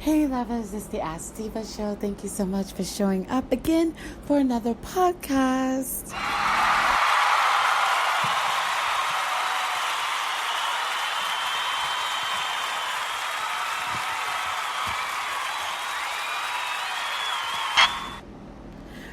Hey lovers, it's the Ask Diva Show. Thank you so much for showing up again for another podcast.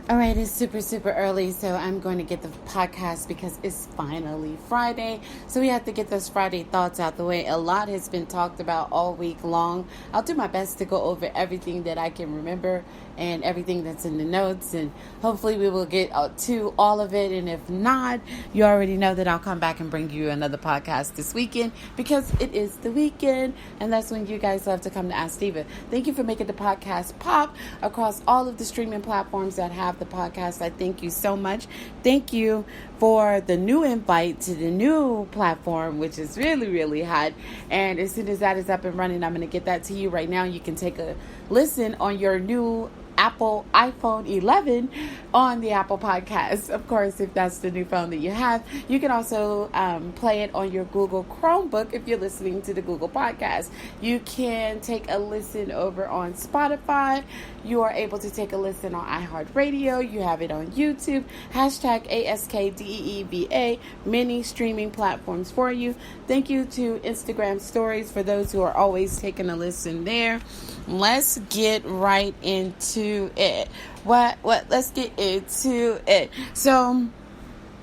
All right, it's super early, so I'm going to get the podcast because it's finally Friday. So we have to get those Friday thoughts out the way. A lot has been talked about all week long. I'll do my best to go over everything that I can remember and everything that's in the notes, and hopefully we will get to all of it. And if not, you already know that I'll come back and bring you another podcast this weekend because it is the weekend, and that's when you guys love to come to Ask Diva. Thank you for making the podcast pop across all of the streaming platforms that have the podcast. I thank you so much. Thank you for the new invite to the new platform, which is really hot. And as soon as that is up and running, I'm going to get that to you right now. You can take a listen on your new Apple iPhone 11 on the Apple Podcast. Of course, if that's the new phone that you have, you can also play it on your Google Chromebook if you're listening to the Google Podcast. You can take a listen over on Spotify. You are able to take a listen on iHeartRadio. You have it on YouTube. #AskDeeva. Many streaming platforms for you. Thank you to Instagram Stories for those who are always taking a listen there. Let's get right into it. Let's get into it. So,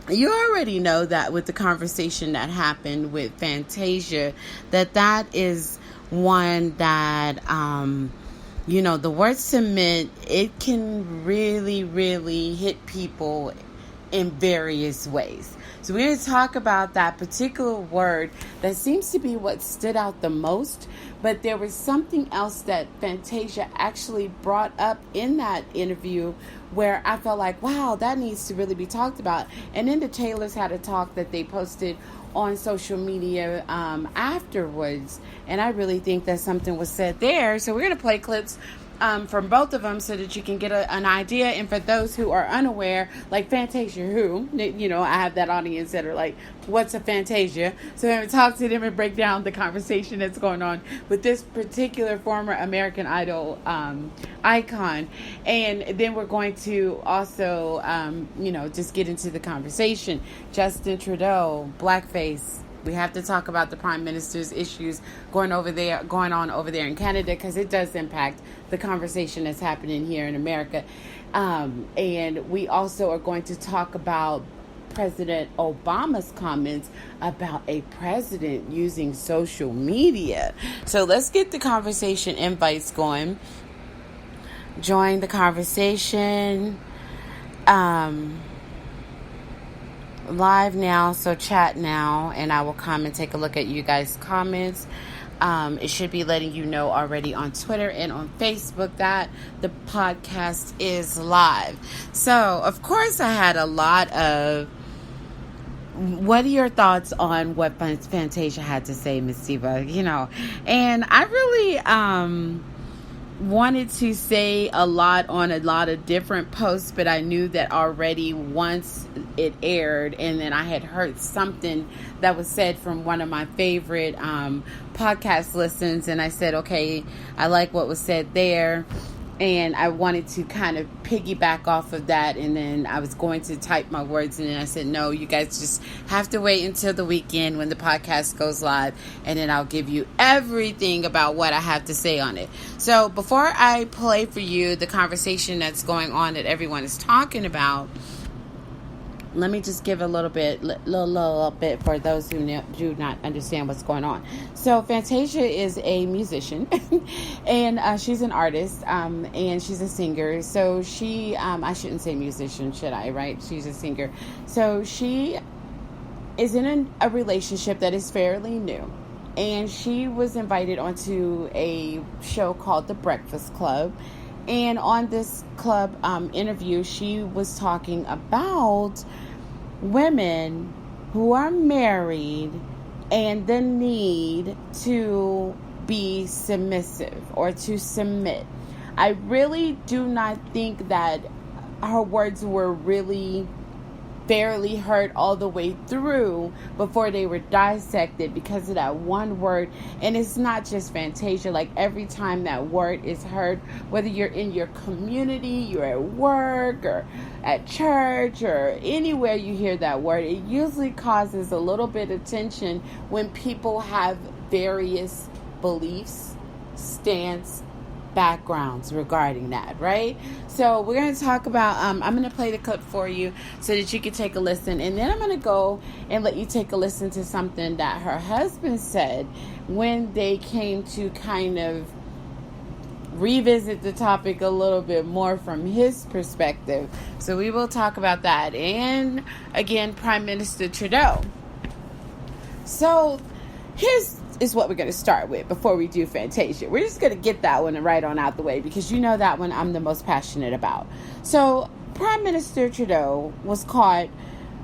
you already know that with the conversation that happened with Fantasia, that is one that, the word submit, it can really hit people in various ways. So we're going to talk about that particular word that seems to be what stood out the most. But there was something else that Fantasia actually brought up in that interview where I felt like, wow, that needs to really be talked about. And then the Taylors had a talk that they posted on social media afterwards. And I really think that something was said there. So we're going to play clips from both of them so that you can get an idea. And for those who are unaware, like Fantasia, I have that audience that are like, what's a Fantasia? So I'm going to talk to them and break down the conversation that's going on with this particular former American Idol icon. And then we're going to also, just get into the conversation. Justin-Trudeau, blackface. We have to talk about the Prime Minister's issues going on over there in Canada, because it does impact the conversation that's happening here in America. And we also are going to talk about President Obama's comments about a president using social media. So let's get the conversation invites going. Join the conversation. Live now, so chat now, and I will come and take a look at you guys' comments. It should be letting you know already on Twitter and on Facebook that the podcast is live. So, of course, I had a lot of, what are your thoughts on what Fantasia had to say, Miss Diva? And I really wanted to say a lot on a lot of different posts, but I knew that already once it aired, and then I had heard something that was said from one of my favorite podcast listens, and I said, okay, I like what was said there, and I wanted to kind of piggyback off of that, and then I was going to type my words, and then I said, no, you guys just have to wait until the weekend when the podcast goes live, and then I'll give you everything about what I have to say on it. So before I play for you the conversation that's going on that everyone is talking about, let me just give a little bit for those who do not understand what's going on. So Fantasia is a musician, and she's an artist, and she's a singer. So she, I shouldn't say musician, should I? Right? She's a singer. So she is in a relationship that is fairly new, and she was invited onto a show called The Breakfast Club. And on this club interview, she was talking about women who are married and the need to be submissive or to submit. I really do not think that her words were really barely heard all the way through before they were dissected because of that one word. And it's not just Fantasia. Like, every time that word is heard, whether you're in your community, you're at work or at church or anywhere you hear that word, it usually causes a little bit of tension when people have various beliefs, stance, backgrounds regarding that, right? So we're going to talk about, I'm going to play the clip for you so that you can take a listen, and then I'm going to go and let you take a listen to something that her husband said when they came to kind of revisit the topic a little bit more from his perspective. So we will talk about that. And again, Prime Minister Trudeau. So here's is what we're going to start with before we do Fantasia. We're just going to get that one right on out the way because you know that one I'm the most passionate about. So Prime Minister Trudeau was caught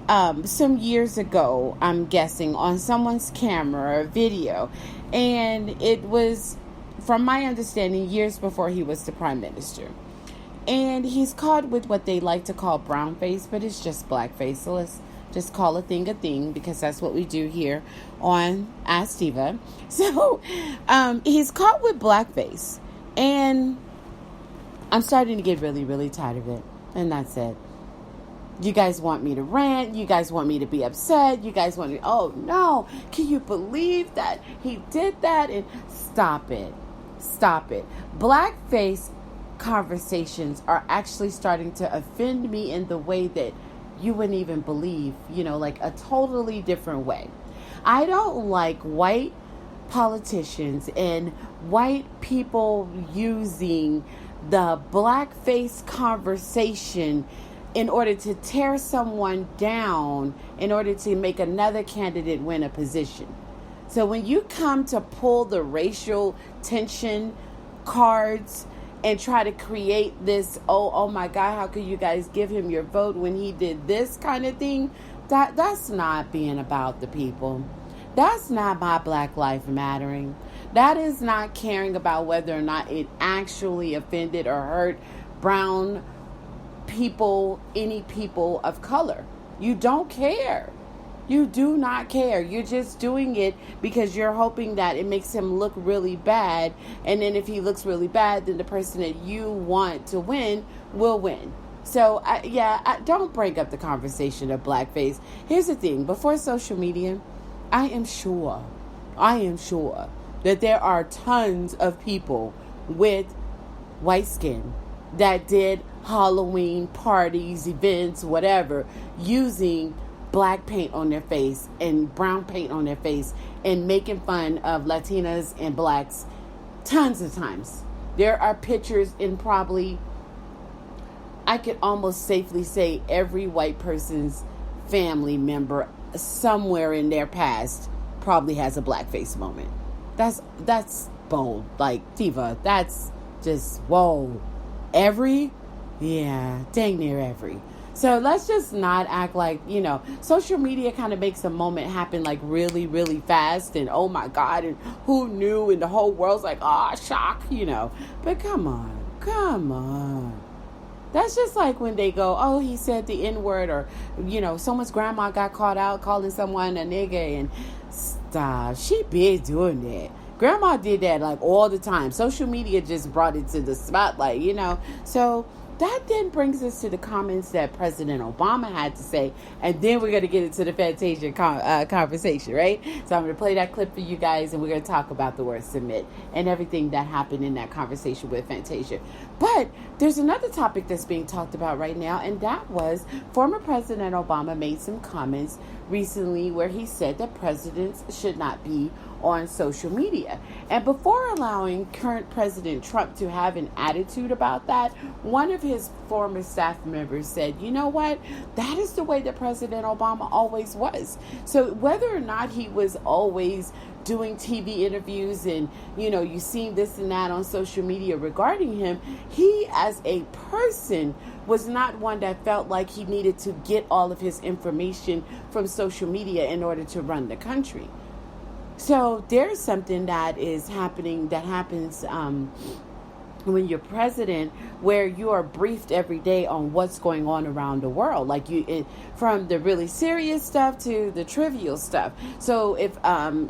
some years ago, I'm guessing, on someone's camera or video. And it was, from my understanding, years before he was the Prime Minister. And he's caught with what they like to call brown face, but it's just blackface. So let's just call a thing because that's what we do here on Ask Diva. So he's caught with blackface. And I'm starting to get really, really tired of it. And that's it. You guys want me to rant. You guys want me to be upset. You guys want me, oh no, can you believe that he did that? And stop it. Stop it. Blackface conversations are actually starting to offend me in the way that you wouldn't even believe, like a totally different way. I don't like white politicians and white people using the blackface conversation in order to tear someone down, in order to make another candidate win a position. So when you come to pull the racial tension cards and try to create this, oh my God, how could you guys give him your vote when he did this kind of thing? That's not being about the people. That's not my Black Life Mattering. That is not caring about whether or not it actually offended or hurt brown people, any people of color. You don't care. You do not care. You're just doing it because you're hoping that it makes him look really bad. And then if he looks really bad, then the person that you want to win will win. So, don't bring up the conversation of blackface. Here's the thing. Before social media, I am sure that there are tons of people with white skin that did Halloween parties, events, whatever, using black paint on their face and brown paint on their face and making fun of Latinas and blacks tons of times. There are pictures in probably, I could almost safely say, every white person's family member somewhere in their past probably has a blackface moment. That's bold. Like, Diva, that's just, whoa. Every? Yeah, dang near every. So let's just not act like, social media kind of makes a moment happen like really, really fast. And oh my God, and who knew? And the whole world's like, shock, But come on. That's just like when they go, oh, he said the N-word, or, someone's grandma got caught out calling someone a nigga, and stop. She been doing that. Grandma did that like all the time. Social media just brought it to the spotlight, So that then brings us to the comments that President Obama had to say, and then we're going to get into the Fantasia conversation, right? So I'm going to play that clip for you guys, and we're going to talk about the word submit and everything that happened in that conversation with Fantasia. But there's another topic that's being talked about right now, and that was former President Obama made some comments recently where he said that presidents should not be on social media. And before allowing current President Trump to have an attitude about that, one of his former staff members said, you know what? That is the way that President Obama always was. So whether or not he was always doing TV interviews and, you seen this and that on social media regarding him, he as a person was not one that felt like he needed to get all of his information from social media in order to run the country. So there's something that is happening, that happens when you're president, where you are briefed every day on what's going on around the world, like from the really serious stuff to the trivial stuff. So if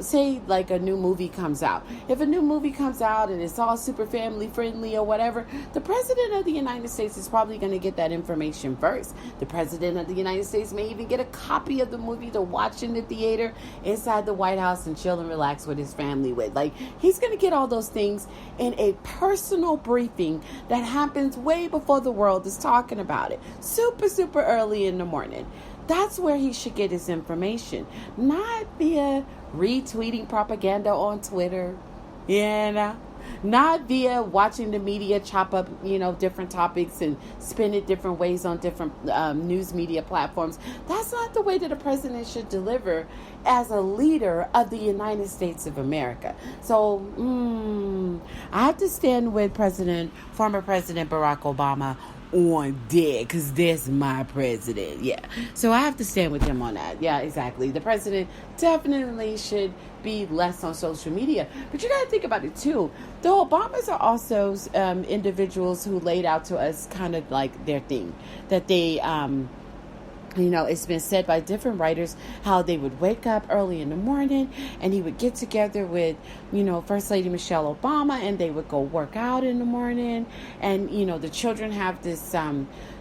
say like a new movie comes out, and it's all super family friendly or whatever, the president of the United States is probably going to get that information first. The president of the United States may even get a copy of the movie to watch in the theater inside the White House and chill and relax with his family with. Like, he's going to get all those things in a personal briefing that happens way before the world is talking about it. Super, super early in the morning. That's where he should get his information. Not via retweeting propaganda on Twitter. Not via watching the media chop up, different topics and spin it different ways on different news media platforms. That's not the way that a president should deliver as a leader of the United States of America. So, I have to stand with former President Barack Obama on dead, because that's my president. Yeah. So I have to stand with him on that. Yeah, exactly. The president definitely should be less on social media. But you got to think about it too. The Obamas are also individuals who laid out to us kind of like their thing, that they it's been said by different writers how they would wake up early in the morning and he would get together with, First Lady Michelle Obama, and they would go work out in the morning. And, the children have this,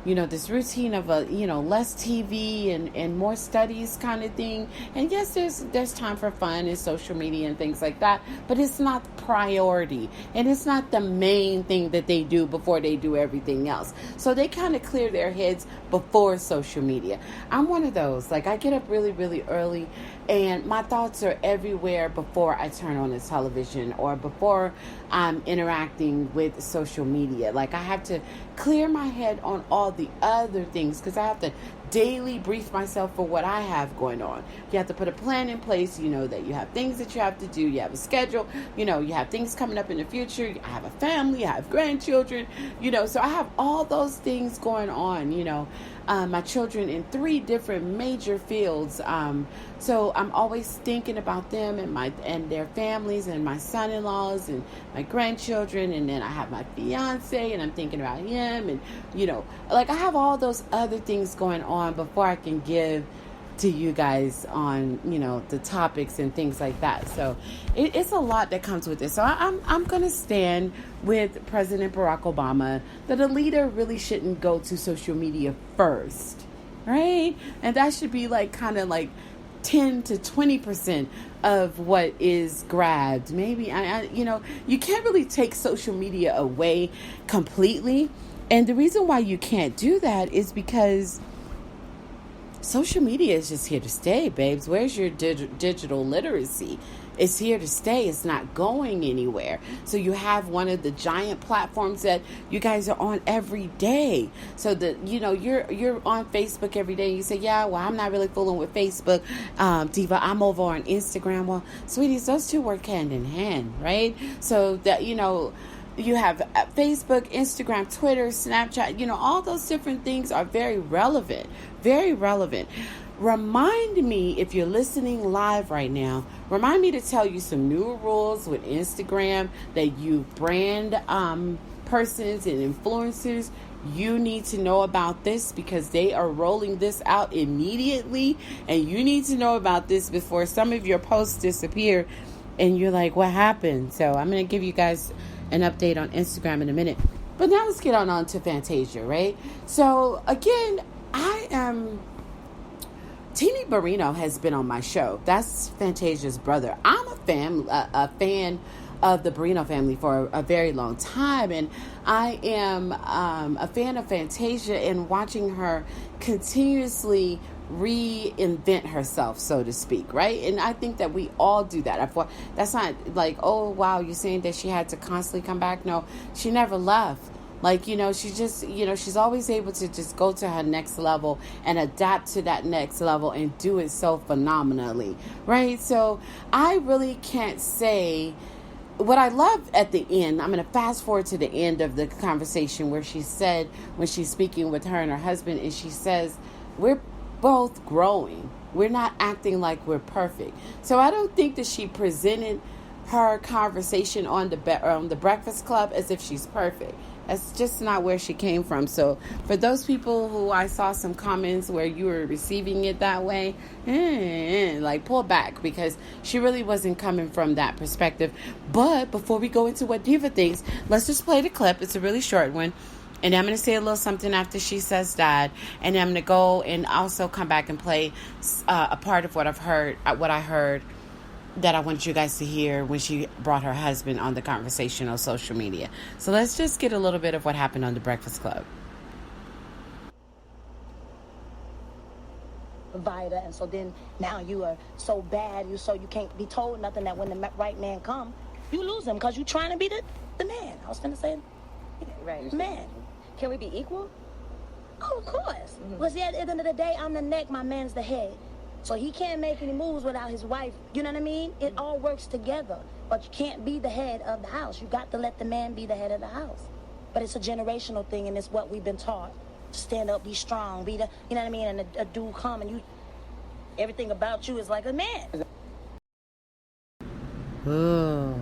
this routine of less TV and more studies kind of thing. And yes, there's time for fun and social media and things like that, but it's not priority. And it's not the main thing that they do before they do everything else. So they kind of clear their heads before social media. I'm one of those. Like, I get up really, really early and my thoughts are everywhere before I turn on the television or before I'm interacting with social media. Like, I have to clear my head on all the other things because I have to daily brief myself for what I have going on. You have to put a plan in place, that you have things that you have to do. You have a schedule, you have things coming up in the future. I have a family, I have grandchildren, so I have all those things going on, my children in 3 different major fields. So I'm always thinking about them and their families and my son-in-laws and my grandchildren. And then I have my fiance and I'm thinking about him. And, I have all those other things going on before I can give to you guys on, the topics and things like that. So it's a lot that comes with this. So I'm going to stand with President Barack Obama that a leader really shouldn't go to social media first, right? And that should be kind of 10 to 20% of what is grabbed. Maybe, you can't really take social media away completely. And the reason why you can't do that is because social media is just here to stay, babes. Where's your digital literacy? It's here to stay. It's not going anywhere. So you have one of the giant platforms that you guys are on every day. So that, you're on Facebook every day. You say, yeah, well, I'm not really fooling with Facebook. Diva, I'm over on Instagram. Well, sweeties, those two work hand in hand, right? So that, you have Facebook, Instagram, Twitter, Snapchat, all those different things are very relevant. Very relevant. Remind me, if you're listening live right now, remind me to tell you some new rules with Instagram that you brand persons and influencers. You need to know about this because they are rolling this out immediately. And you need to know about this before some of your posts disappear. And you're like, what happened? So I'm going to give you guys an update on Instagram in a minute. But now let's get on to Fantasia, right? So again, Teeny Barrino has been on my show. That's Fantasia's brother. I'm a fan of the Barrino family for a very long time. And I am a fan of Fantasia and watching her continuously reinvent herself, so to speak, right? And I think that we all do that. That's not like, oh, wow, you're saying that she had to constantly come back. No, she never left. She just, she's always able to just go to her next level and adapt to that next level and do it so phenomenally, right? So I really can't say what I love at the end. I'm going to fast forward to the end of the conversation where she said, when she's speaking with her and her husband, and she says, we're both growing. We're not acting like we're perfect. So I don't think that she presented her conversation on the Breakfast Club as if she's perfect. That's just not where she came from. So for those people who I saw some comments where you were receiving it that way, like pull back, because she really wasn't coming from that perspective. But before we go into what Diva thinks, let's just play the clip. It's a really short one. And I'm going to say a little something after she says that. And I'm going to go and also come back and play a part of what I heard that I want you guys to hear when she brought her husband on the conversation on social media. So let's just get a little bit of what happened on the Breakfast Club. Provider, and so then now you are so bad, you can't be told nothing, that when the right man come, you lose him because you trying to be the man. I was gonna say, right, man. Can we be equal? Oh, of course. But see, at the end of the day, I'm the neck, my man's the head. So he can't make any moves without his wife. You know what I mean? It all works together. But you can't be the head of the house. You got to let the man be the head of the house. But it's a generational thing, and it's what we've been taught. Stand up, be strong, be the, you know what I mean? And a dude come, and you, everything about you is like a man. Ooh.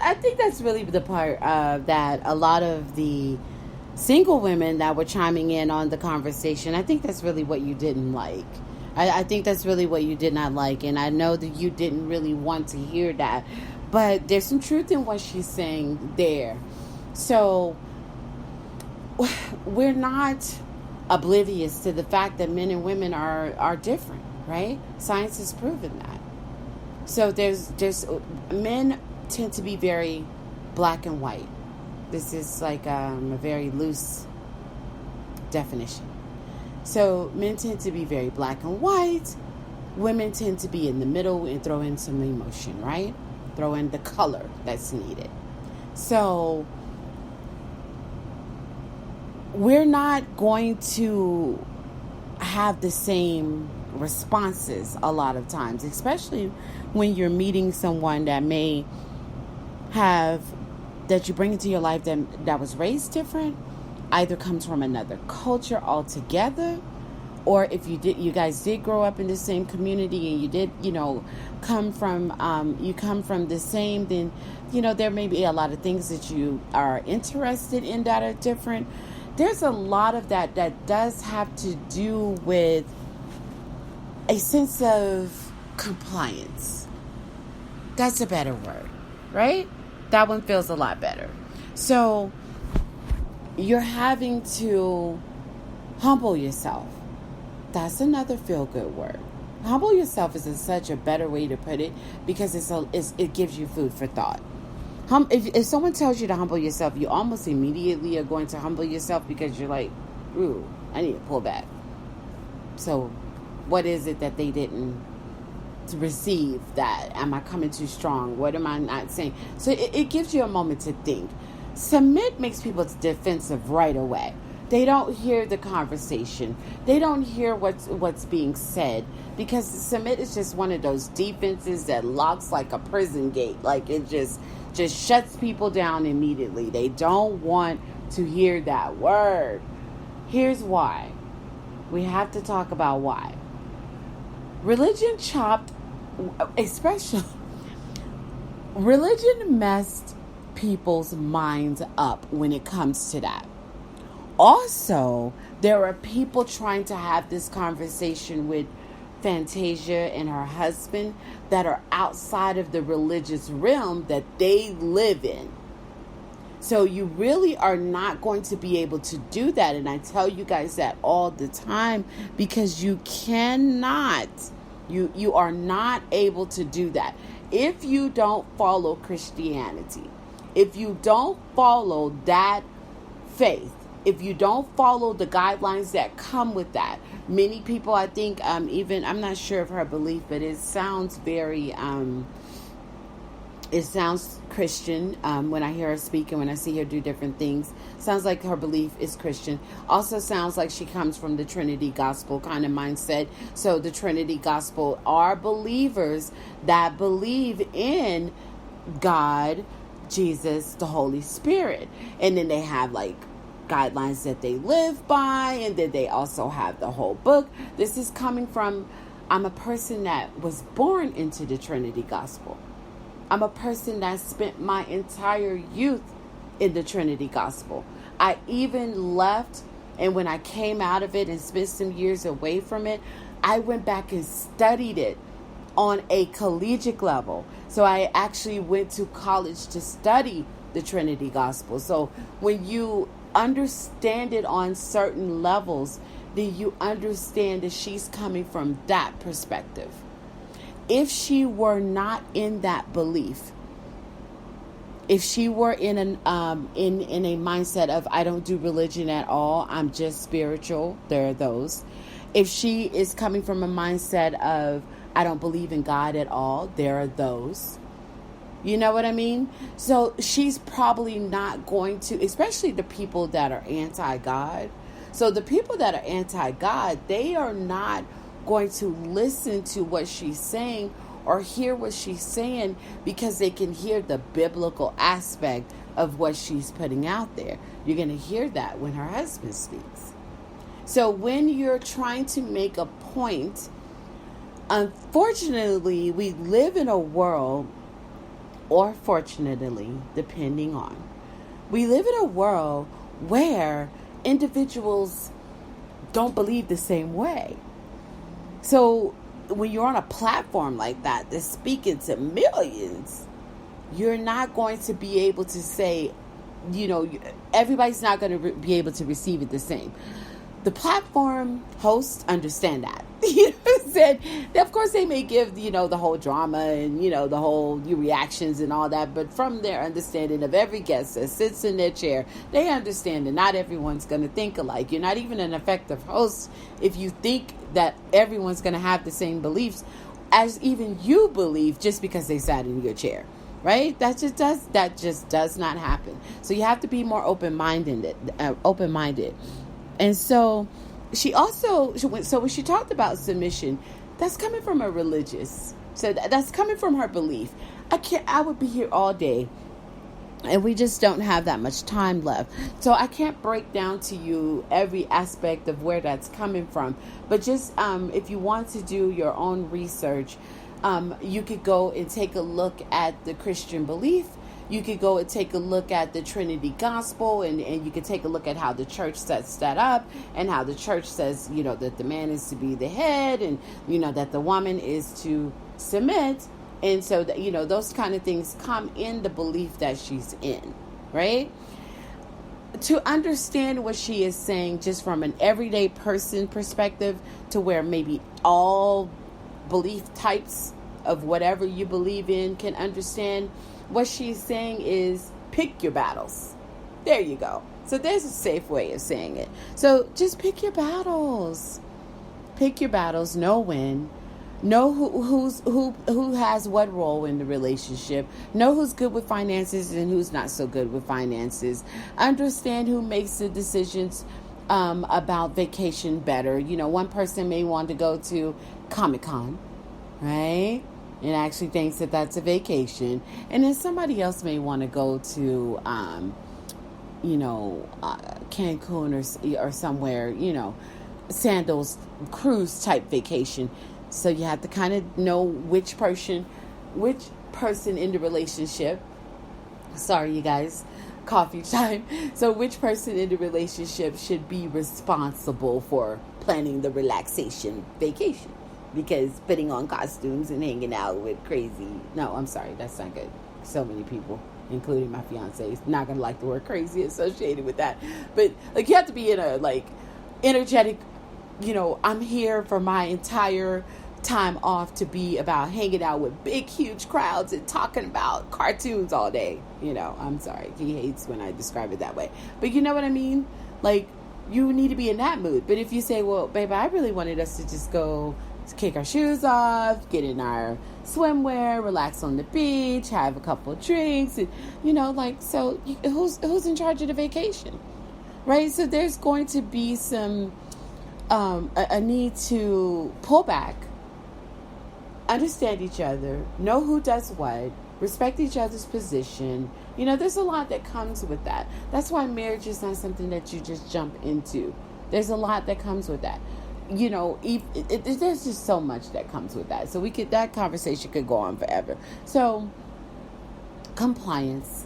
I think that's really the part that a lot of the single women that were chiming in on the conversation, I think that's really what you didn't like. I think that's really what you did not like. And I know that you didn't really want to hear that. But there's some truth in what she's saying there. So we're not oblivious to the fact that men and women are different, right? Science has proven that. So there's men tend to be very black and white. This is like a very loose definition. So men tend to be very black and white. Women tend to be in the middle and throw in some emotion, right? Throw in the color that's needed. So we're not going to have the same responses a lot of times, especially when you're meeting someone that may have, that you bring into your life that was raised different, either comes from another culture altogether, or if you guys did grow up in the same community and you did, come from the same, then, there may be a lot of things that you are interested in that are different. There's a lot of that does have to do with a sense of compliance. That's a better word, right? That one feels a lot better. So you're having to humble yourself. That's another feel-good word. Humble yourself is such a better way to put it, because it gives you food for thought. If someone tells you to humble yourself, you almost immediately are going to humble yourself, because you're like, ooh, I need to pull back. So what is it that they didn't receive? That am I coming too strong? What am I not saying? So it gives you a moment to think. Submit makes people defensive right away. They don't hear the conversation. They don't hear what's being said, because submit is just one of those defenses that locks like a prison gate. Like it just shuts people down immediately. They don't want to hear that word. Here's why. We have to talk about why. Religion religion messed people's minds up when it comes to that. Also, there are people trying to have this conversation with Fantasia and her husband that are outside of the religious realm that they live in. So you really are not going to be able to do that. And I tell you guys that all the time, because you cannot, you are not able to do that. If you don't follow Christianity, if you don't follow that faith, if you don't follow the guidelines that come with that, many people, I think, even, I'm not sure of her belief, but it sounds very, it sounds Christian when I hear her speak and when I see her do different things. Sounds like her belief is Christian. Also sounds like she comes from the Trinity gospel kind of mindset. So the Trinity gospel are believers that believe in God, Jesus, the Holy Spirit. And then they have like guidelines that they live by, and then they also have the whole book. This is coming from I'm a person that was born into the Trinity gospel. I'm a person that spent my entire youth in the Trinity gospel. I even left, and when I came out of it and spent some years away from it, I went back and studied it on a collegiate level. So I actually went to college to study the Trinity gospel. So when you understand it on certain levels, then you understand that she's coming from that perspective. If she were not in that belief, if she were in a mindset of, I don't do religion at all, I'm just spiritual, there are those. If she is coming from a mindset of, I don't believe in God at all, there are those. You know what I mean? So she's probably not going to, especially the people that are anti-God. So the people that are anti-God, they are not going to listen to what she's saying or hear what she's saying because they can hear the biblical aspect of what she's putting out there. You're going to hear that when her husband speaks. So when you're trying to make a point, unfortunately, we live in a world, or fortunately, depending on, we live in a world where individuals don't believe the same way. So when you're on a platform like that that's speaking to millions, you're not going to be able to say, everybody's not going to be able to receive it the same. The platform hosts understand that. You know what I'm saying? Of course, they may give, the whole drama and, the whole reactions and all that. But from their understanding of every guest that sits in their chair, they understand that not everyone's going to think alike. You're not even an effective host if you think that everyone's going to have the same beliefs as even you believe just because they sat in your chair. Right? That just does not happen. So you have to be more open-minded. And so when she talked about submission, that's coming from a religious. So that's coming from her belief. I would be here all day, and we just don't have that much time left. So I can't break down to you every aspect of where that's coming from. But just if you want to do your own research, you could go and take a look at the Christian belief. You could go and take a look at the Trinity gospel, and you could take a look at how the church sets that up, and how the church says, that the man is to be the head, and, that the woman is to submit. And so that, those kind of things come in the belief that she's in, right? To understand what she is saying just from an everyday person perspective, to where maybe all belief types of whatever you believe in can understand, what she's saying is pick your battles. There you go. So there's a safe way of saying it. So just pick your battles. Pick your battles. Know when. Know who has what role in the relationship. Know who's good with finances and who's not so good with finances. Understand who makes the decisions about vacation better. One person may want to go to Comic-Con, right? And actually thinks that that's a vacation. And then somebody else may want to go to, Cancun or somewhere, Sandals cruise type vacation. So you have to kind of know which person in the relationship, sorry you guys, coffee time. So which person in the relationship should be responsible for planning the relaxation vacation? Because putting on costumes and hanging out with crazy... No, I'm sorry. That's not good. So many people, including my fiance, is not going to like the word crazy associated with that. But, you have to be in a, energetic... I'm here for my entire time off to be about hanging out with big, huge crowds and talking about cartoons all day. I'm sorry. He hates when I describe it that way. But you know what I mean? You need to be in that mood. But if you say, well, babe, I really wanted us to just go... kick our shoes off, get in our swimwear, relax on the beach, have a couple of drinks, and so who's in charge of the vacation, right? So there's going to be some a need to pull back, understand each other, know who does what, respect each other's position. There's a lot that comes with that. That's why marriage is not something that you just jump into. There's a lot that comes with that. there's just so much that comes with that. So that conversation could go on forever. So compliance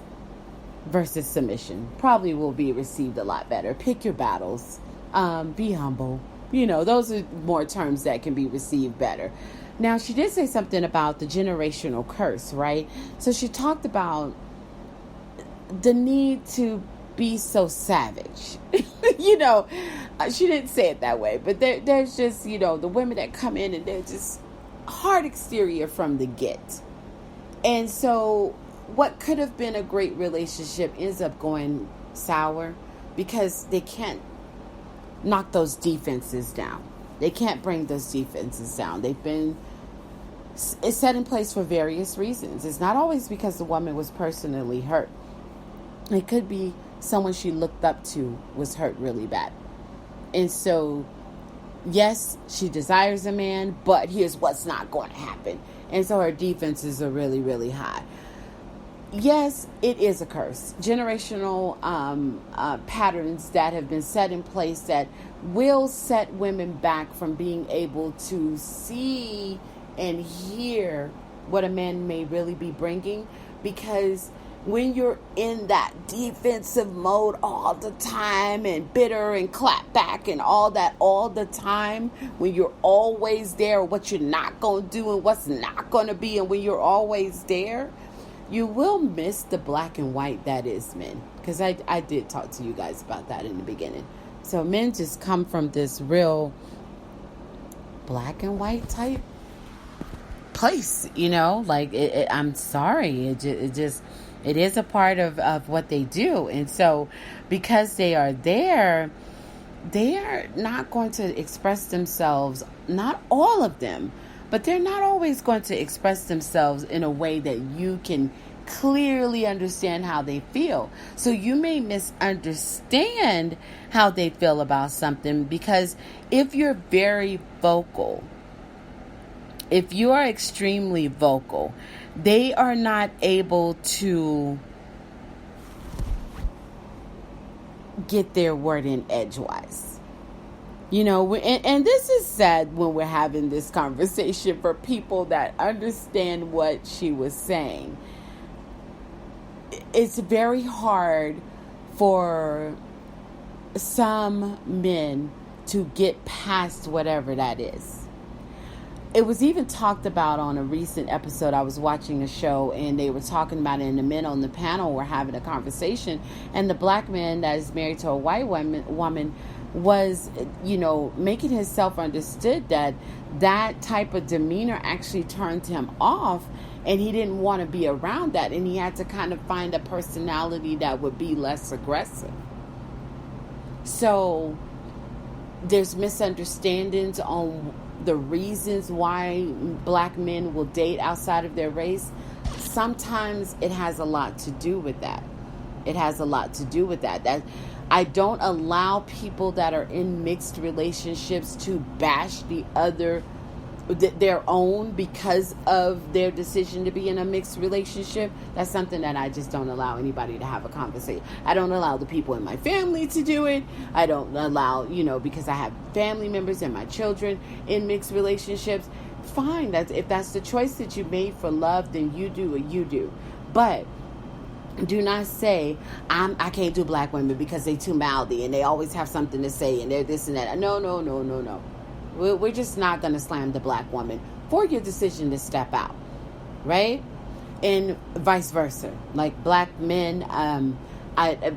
versus submission probably will be received a lot better. Pick your battles. Be humble. Those are more terms that can be received better. Now, she did say something about the generational curse, right? So she talked about the need to be so savage. She didn't say it that way, but there's just, the women that come in and they're just hard exterior from the get. And so what could have been a great relationship ends up going sour because they can't knock those defenses down. They can't bring those defenses down. It's set in place for various reasons. It's not always because the woman was personally hurt. It could be someone she looked up to was hurt really bad. And so, yes, she desires a man, but here's what's not going to happen. And so her defenses are really, really high. Yes, it is a curse. Generational patterns that have been set in place that will set women back from being able to see and hear what a man may really be bringing. Because when you're in that defensive mode all the time and bitter and clap back and all that all the time, when you're always there, what you're not going to do and what's not going to be, and when you're always there, you will miss the black and white that is men. Because I did talk to you guys about that in the beginning. So men just come from this real black and white type place, I'm sorry. It is a part of what they do. And so because they are there, they are not going to express themselves, not all of them, but they're not always going to express themselves in a way that you can clearly understand how they feel. So you may misunderstand how they feel about something, because if you're very vocal, if you are extremely vocal, they are not able to get their word in edgewise. And this is sad when we're having this conversation for people that understand what she was saying. It's very hard for some men to get past whatever that is. It was even talked about on a recent episode. I was watching a show and they were talking about it, and the men on the panel were having a conversation, and the black man that is married to a white woman was, making himself understood that type of demeanor actually turned him off, and he didn't want to be around that, and he had to kind of find a personality that would be less aggressive. So there's misunderstandings on the reasons why black men will date outside of their race. Sometimes it has a lot to do with that. That I don't allow people that are in mixed relationships to bash their own because of their decision to be in a mixed relationship. That's something that I just don't allow anybody to have a conversation. I don't allow the people in my family to do it. I don't allow, because I have family members and my children in mixed relationships. Fine, if that's the choice that you made for love, then you do what you do. But do not say, I can't do black women because they too mouthy and they always have something to say and they're this and that. No. We're just not going to slam the black woman for your decision to step out, right? And vice versa. Like black men,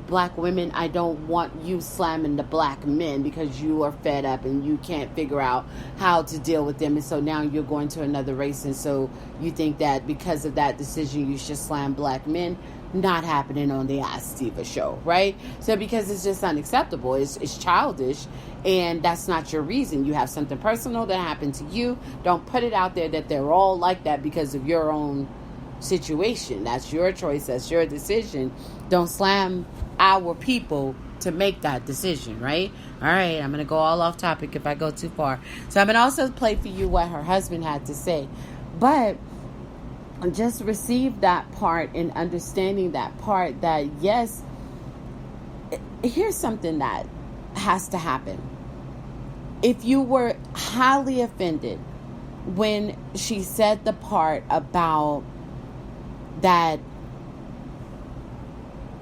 black women, I don't want you slamming the black men because you are fed up and you can't figure out how to deal with them. And so now you're going to another race. And so you think that because of that decision, you should slam black men. Not happening on the Ask Diva show, right? So because it's just unacceptable, it's childish, and that's not your reason. You have something personal that happened to you. Don't put it out there that they're all like that because of your own situation. That's your choice. That's your decision. Don't slam our people to make that decision, right? All right, I'm going to go all off topic if I go too far. So I'm going to also play for you what her husband had to say. But just receive that part and understanding that part, that yes, here's something that has to happen. if you were highly offended when she said the part about that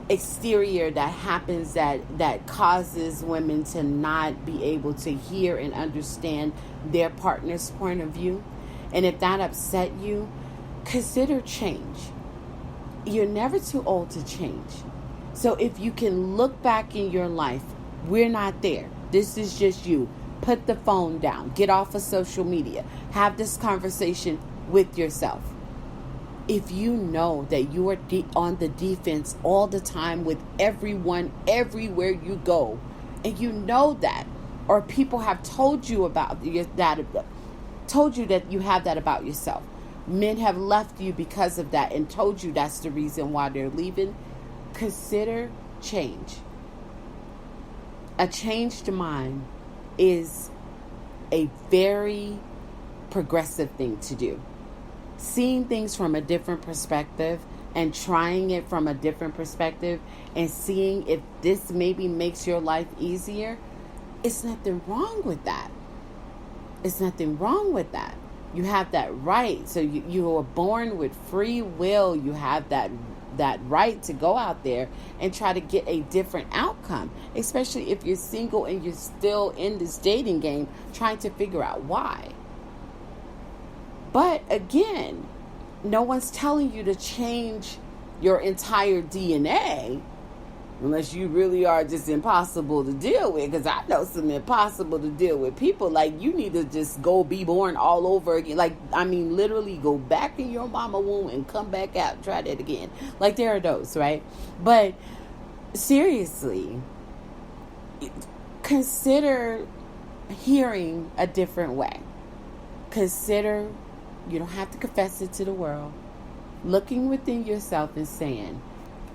exterior that happens that causes women to not be able to hear and understand their partner's point of view, and if that upset you, consider change. You're never too old to change. So if you can look back in your life, we're not there. This is just you. Put the phone down. Get off of social media. Have this conversation with yourself. If you know that you are on the defense all the time with everyone, everywhere you go, and you know that, or people have told you about that, told you that you have that about yourself. Men have left you because of that and told you that's the reason why they're leaving. Consider change. A changed mind is a very progressive thing to do. Seeing things from a different perspective and trying it from a different perspective and seeing if this maybe makes your life easier, it's nothing wrong with that. It's nothing wrong with that. You have that right. So you were born with free will. You have that right to go out there and try to get a different outcome, especially if you're single and you're still in this dating game trying to figure out why. But again, no one's telling you to change your entire DNA unless you really are just impossible to deal with. Because I know some impossible to deal with people. Like, you need to just go be born all over again. Like, I mean, literally go back in your mama womb and come back out and try that again. Like, there are those, right? But seriously, consider hearing a different way. Consider, you don't have to confess it to the world, looking within yourself and saying,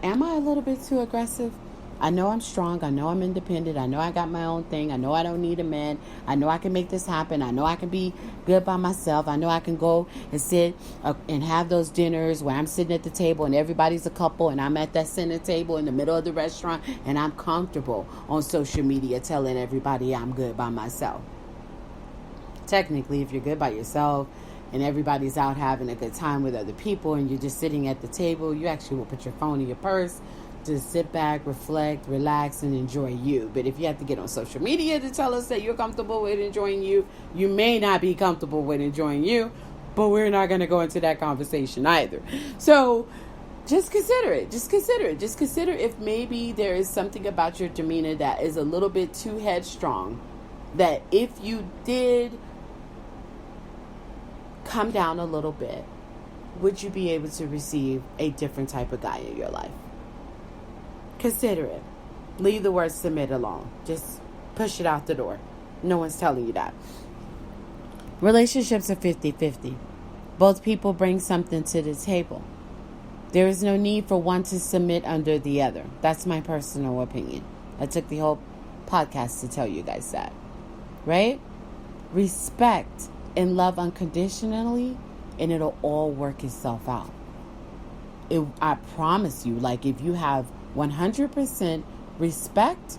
am I a little bit too aggressive? I know I'm strong. I know I'm independent. I know I got my own thing. I know I don't need a man. I know I can make this happen. I know I can be good by myself. I know I can go and sit and have those dinners where I'm sitting at the table and everybody's a couple and I'm at that center table in the middle of the restaurant and I'm comfortable on social media telling everybody I'm good by myself. Technically, if you're good by yourself and everybody's out having a good time with other people and you're just sitting at the table, you actually will put your phone in your purse to sit back, reflect, relax, and enjoy you. But if you have to get on social media to tell us that you're comfortable with enjoying you, you may not be comfortable with enjoying you, but we're not going to go into that conversation either. So just consider it. Just consider it. Just consider if maybe there is something about your demeanor that is a little bit too headstrong, that if you did come down a little bit, would you be able to receive a different type of guy in your life? Consider it. Leave the word submit alone. Just push it out the door. No one's telling you that. Relationships are 50-50. Both people bring something to the table. There is no need for one to submit under the other. That's my personal opinion. I took the whole podcast to tell you guys that. Right? Respect and love unconditionally, and it'll all work itself out. I promise you, like, if you have 100% respect,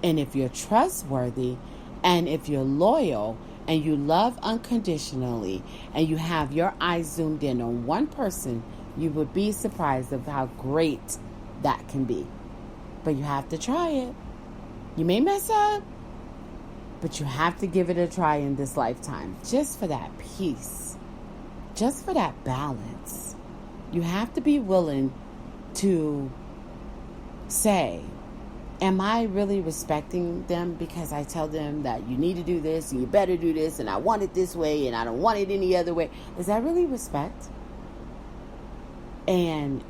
and if you're trustworthy, and if you're loyal, and you love unconditionally, and you have your eyes zoomed in on one person, you would be surprised of how great that can be. But you have to try it. You may mess up, but you have to give it a try in this lifetime, just for that peace, just for that balance. You have to be willing to say, am I really respecting them because I tell them that you need to do this and you better do this and I want it this way and I don't want it any other way? Is that really respect? And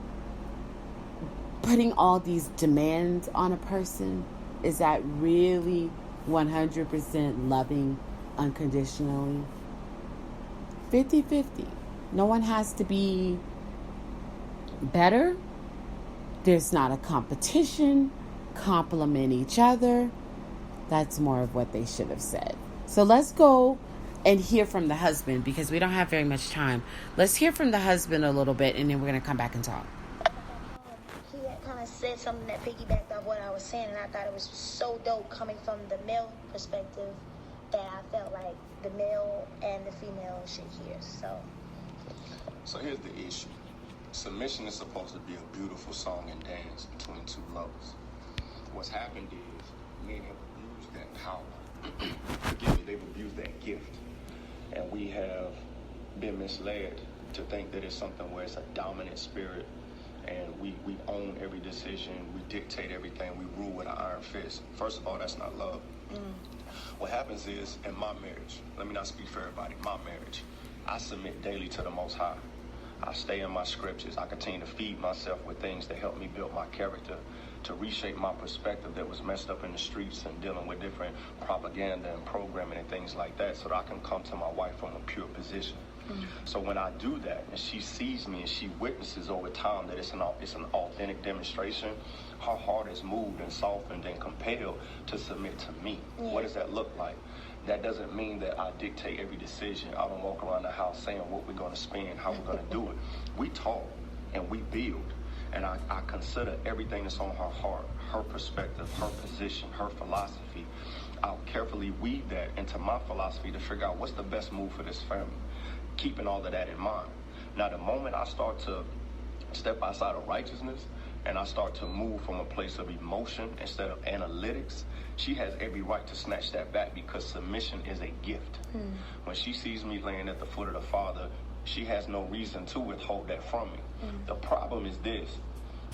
putting all these demands on a person, is that really 100% loving unconditionally? 50-50. No one has to be better. There's not a competition. Compliment each other. That's more of what they should have said. So let's go and hear from the husband, because we don't have very much time. Let's hear from the husband a little bit, and then we're going to come back and talk. He had kind of said something that piggybacked off what I was saying, and I thought it was so dope coming from the male perspective, that I felt like the male and the female should hear. So here's the issue. Submission is supposed to be a beautiful song and dance between two lovers. What's happened is men have abused that power. Forgive me, they've abused that gift. And we have been misled to think that it's something where it's a dominant spirit and we own every decision, we dictate everything, we rule with an iron fist. First of all, that's not love. What happens is, in my marriage, let me not speak for everybody, my marriage, I submit daily to the Most High. I stay in my scriptures. I continue to feed myself with things that help me build my character, to reshape my perspective that was messed up in the streets and dealing with different propaganda and programming and things like that, so that I can come to my wife from a pure position. So when I do that and she sees me and she witnesses over time that it's an authentic demonstration, her heart is moved and softened and compelled to submit to me. What does that look like? That doesn't mean that I dictate every decision. I don't walk around the house saying what we're going to spend, how we're going to do it. We talk and we build. And I consider everything that's on her heart, her perspective, her position, her philosophy. I'll carefully weave that into my philosophy to figure out what's the best move for this family, keeping all of that in mind. Now, the moment I start to step outside of righteousness and I start to move from a place of emotion instead of analytics, she has every right to snatch that back, because submission is a gift. When she sees me laying at the foot of the Father, she has no reason to withhold that from me. The problem is this: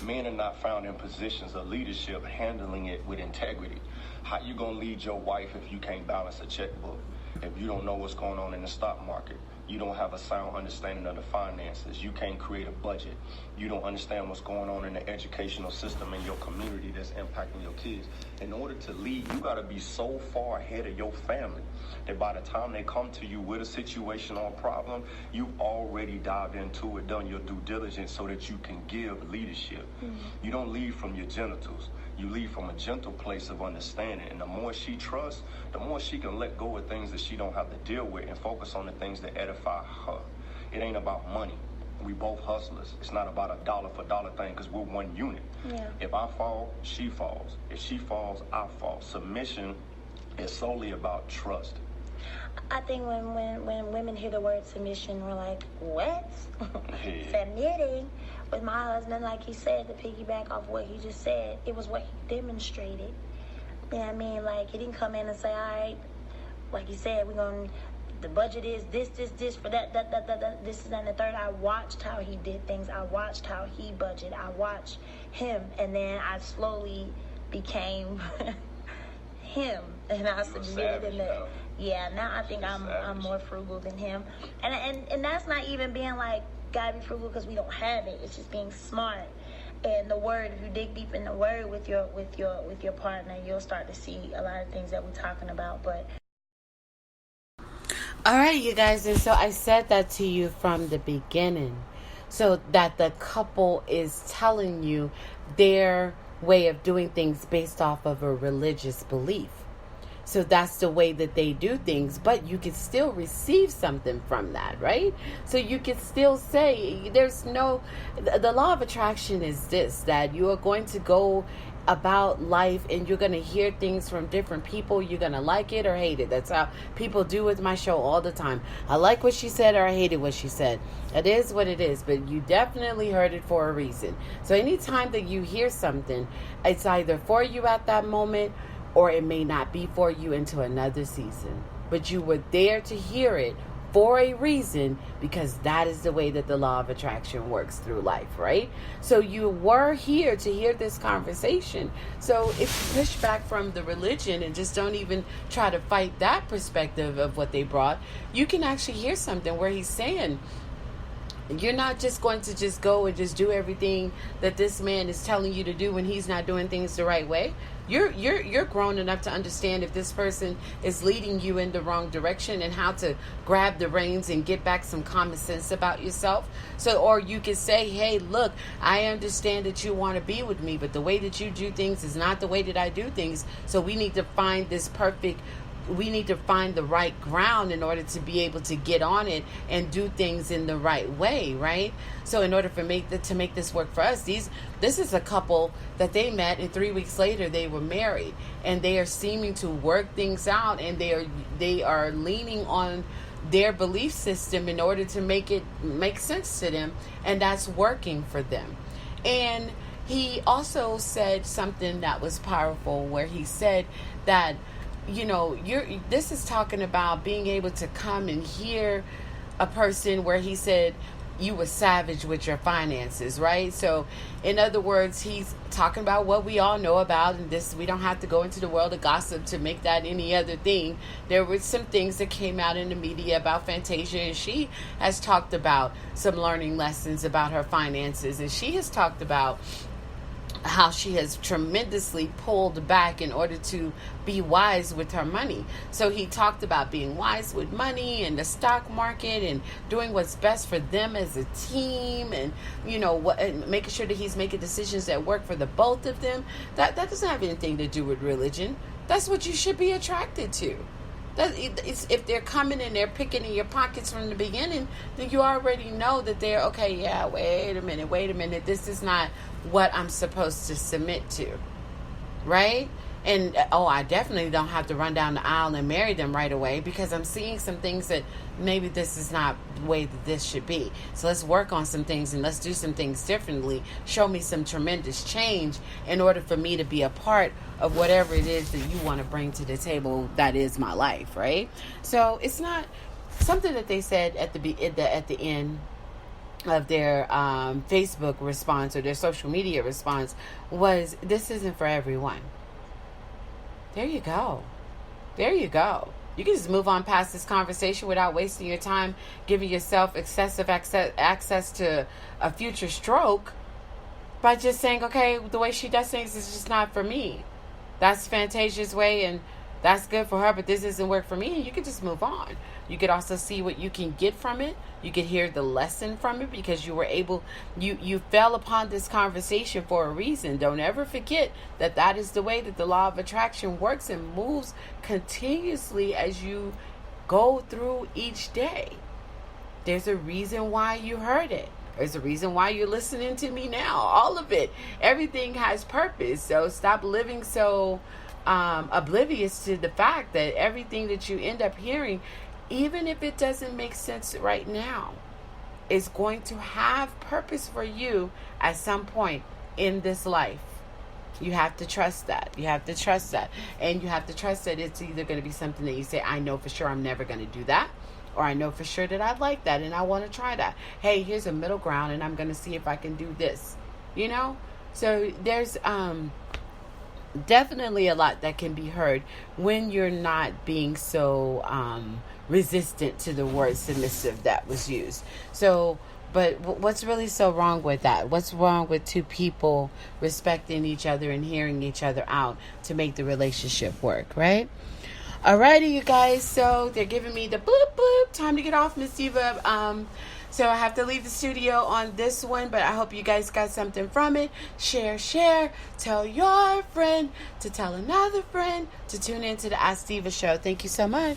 men are not found in positions of leadership handling it with integrity. How you gonna lead your wife if you can't balance a checkbook? If you don't know what's going on in the stock market? You don't have a sound understanding of the finances. You can't create a budget. You don't understand what's going on in the educational system in your community that's impacting your kids. In order to lead, you gotta be so far ahead of your family that by the time they come to you with a situation or a problem, you've already dived into it, done your due diligence so that you can give leadership. You don't lead from your genitals. You lead from a gentle place of understanding. And the more she trusts, the more she can let go of things that she don't have to deal with and focus on the things that edify her. It ain't about money. We both hustlers. It's not about a dollar for dollar thing, because we're one unit. If I fall, she falls. If she falls, I fall. Submission is solely about trust. I think when women hear the word submission, we're like, what? Submitting. With my husband, like he said, to piggyback off what he just said, it was what he demonstrated. You know what I mean? Like, he didn't come in and say, all right, like he said, the budget is this for that, this is and the third. I watched how he did things. I watched how he budgeted. I watched him, and then I slowly became him, and I submitted in that. Yeah, now I think I'm more frugal than him, and that's not even being like, gotta be frugal because we don't have it. It's just being smart. And the word, if you dig deep in the word with your partner, you'll start to see a lot of things that we're talking about. But all right, you guys, and so I said that to you from the beginning, so that the couple is telling you their way of doing things based off of a religious belief. So that's the way that they do things, but you can still receive something from that, right? So you can still say, the law of attraction is this, that you are going to go about life and you're going to hear things from different people. You're going to like it or hate it. That's how people do with my show all the time. I like what she said or I hated what she said. It is what it is, but you definitely heard it for a reason. So anytime that you hear something, it's either for you at that moment, or it may not be for you into another season. But you were there to hear it for a reason, because that is the way that the law of attraction works through life, right? So you were here to hear this conversation. So if you push back from the religion and just don't even try to fight that perspective of what they brought, you can actually hear something where he's saying, you're not just going to just go and just do everything that this man is telling you to do when he's not doing things the right way. You're grown enough to understand if this person is leading you in the wrong direction and how to grab the reins and get back some common sense about yourself. So, or you can say, hey, look, I understand that you want to be with me, but the way that you do things is not the way that I do things. So we need to find this perfect we need to find the right ground in order to be able to get on it and do things in the right way, right? So in order to make this work for us, this is a couple that they met, and 3 weeks later they were married, and they are seeming to work things out, and they are leaning on their belief system in order to make it make sense to them, and that's working for them. And he also said something that was powerful, where he said that, this is talking about being able to come and hear a person, where he said you were savage with your finances, right? So in other words, he's talking about what we all know about, and this, we don't have to go into the world of gossip to make that any other thing. There were some things that came out in the media about Fantasia, and she has talked about some learning lessons about her finances, and she has talked about how she has tremendously pulled back in order to be wise with her money. So he talked about being wise with money and the stock market and doing what's best for them as a team, and and making sure that he's making decisions that work for the both of them. That doesn't have anything to do with religion. That's what you should be attracted to. If they're coming and they're picking in your pockets from the beginning, then you already know that they're okay. Yeah, wait a minute. This is not what I'm supposed to submit to, right? And I definitely don't have to run down the aisle and marry them right away, because I'm seeing some things that maybe this is not the way that this should be. So let's work on some things, and let's do some things differently. Show me some tremendous change in order for me to be a part of whatever it is that you want to bring to the table. That is my life, right? So it's not something that they said at the end of their Facebook response, or their social media response, was, this isn't for everyone. There you go. You can just move on past this conversation without wasting your time giving yourself excessive access to a future stroke, by just saying, okay, the way she does things is just not for me. That's Fantasia's way, and that's good for her, but this doesn't work for me. And you can just move on. You could also see what you can get from it. You could hear the lesson from it, because you were able, you fell upon this conversation for a reason. Don't ever forget that is the way that the law of attraction works and moves continuously as you go through each day. There's a reason why you heard it. There's a reason why you're listening to me now. All of it. Everything has purpose. So stop living so oblivious to the fact that everything that you end up hearing, even if it doesn't make sense right now, is going to have purpose for you at some point in this life. You have to trust that. And you have to trust that it's either going to be something that you say, I know for sure I'm never going to do that, or I know for sure that I like that and I want to try that. Hey, here's a middle ground, and I'm going to see if I can do this. So there's definitely a lot that can be heard when you're not being so resistant to the word submissive that was used. So, but what's really so wrong with that? What's wrong with two people respecting each other and hearing each other out to make the relationship work, right? Alrighty, you guys. So they're giving me the bloop bloop. Time to get off, Miss Diva. So I have to leave the studio on this one, but I hope you guys got something from it. Share. Tell your friend to tell another friend to tune into the Ask Diva show. Thank you so much.